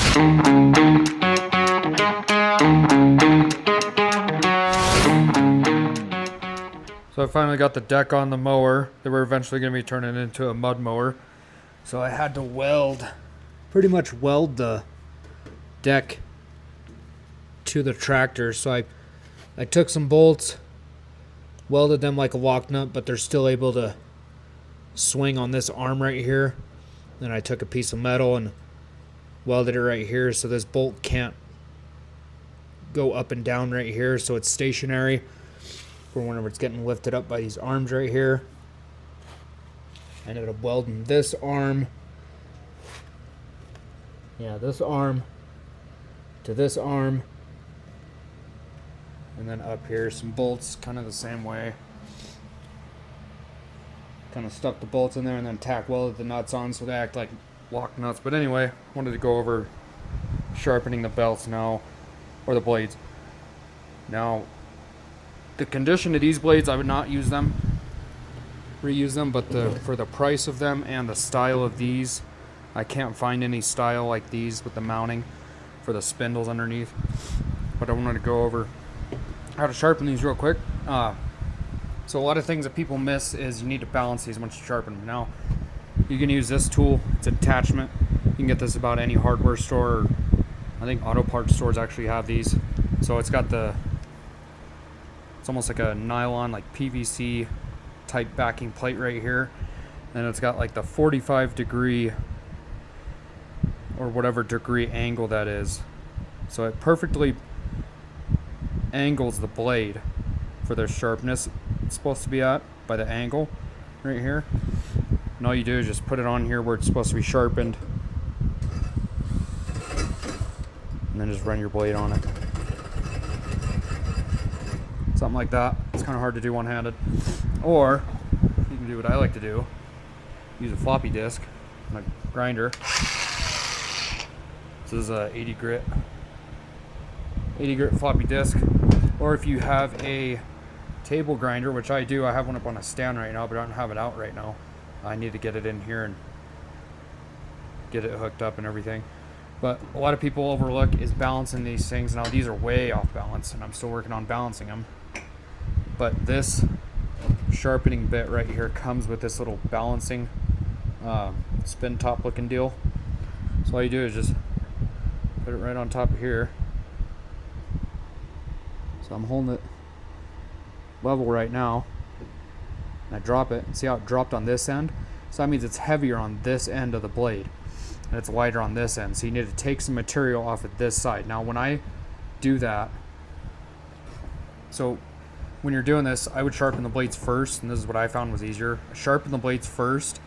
So I finally got the deck on the mower. They were eventually going to be turning it into a mud mower. So I had to pretty much weld the deck to the tractor. So I took some bolts, welded them like a lock nut, but they're still able to swing on this arm right here. Then I took a piece of metal and welded it right here so this bolt can't go up and down right here, so it's stationary for whenever it's getting lifted up by these arms right here. I ended up welding this arm, this arm to this arm, and then up here some bolts kind of the same way. Kind of stuck the bolts in there and then tack welded the nuts on so they act like lock nuts. But anyway, wanted to go over sharpening the belts now, or the blades. Now, the condition of these blades, I would not use them, reuse them, but for the price of them and the style of these, I can't find any style like these with the mounting for the spindles underneath. But I wanted to go over how to sharpen these real quick. So a lot of things that people miss is you need to balance these once you sharpen them. Now, you can use this tool. It's an attachment. You can get this about any hardware store. Or I think auto parts stores actually have these. So it's got it's almost like a nylon, like PVC type backing plate right here. And it's got like the 45-degree or whatever degree angle that is. So it perfectly angles the blade for their sharpness it's supposed to be at by the angle right here. And all you do is just put it on here where it's supposed to be sharpened, and then just run your blade on it. Something like that. It's kind of hard to do one-handed. Or you can do what I like to do. Use a floppy disk and a grinder. This is a 80 grit floppy disk. Or if you have a table grinder, which I do, I have one up on a stand right now, but I don't have it out right now. I need to get it in here and get it hooked up and everything. But a lot of people overlook is balancing these things. Now these are way off balance, and I'm still working on balancing them. But this sharpening bit right here comes with this little balancing spin top looking deal. So all you do is just put it right on top of here. So I'm holding it level right now, and I drop it, and see how it dropped on this end? So that means it's heavier on this end of the blade, and it's lighter on this end. So you need to take some material off of this side. Now when I do that, so when you're doing this, I would sharpen the blades first, and this is what I found was easier. Sharpen the blades first,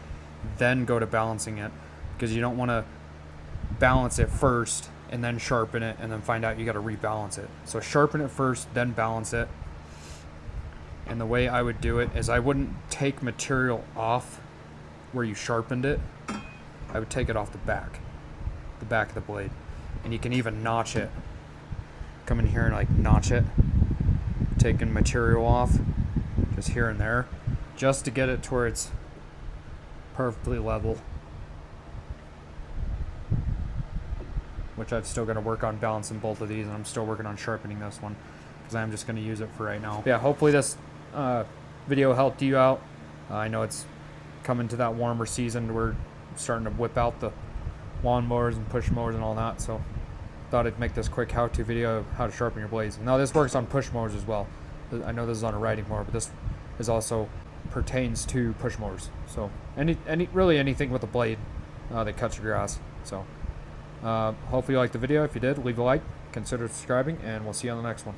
then go to balancing it, because you don't want to balance it first and then sharpen it and then find out you got to rebalance it. So sharpen it first, then balance it. And the way I would do it is I wouldn't take material off where you sharpened it. I would take it off the back of the blade. And you can even notch it. Come in here and like notch it. Taking material off just here and there, just to get it to where it's perfectly level. Which I've still got to work on balancing both of these, and I'm still working on sharpening this one because I'm just going to use it for right now. Yeah, hopefully this video helped you out. I know it's coming to that warmer season. We're starting to whip out the lawnmowers and push mowers and all that, so thought I'd make this quick how-to video of how to sharpen your blades. Now this works on push mowers as well. I know this is on a riding mower, but this is also pertains to push mowers. So really anything with a blade that cuts your grass. So hopefully you liked the video. If you did, leave a like, consider subscribing, and we'll see you on the next one.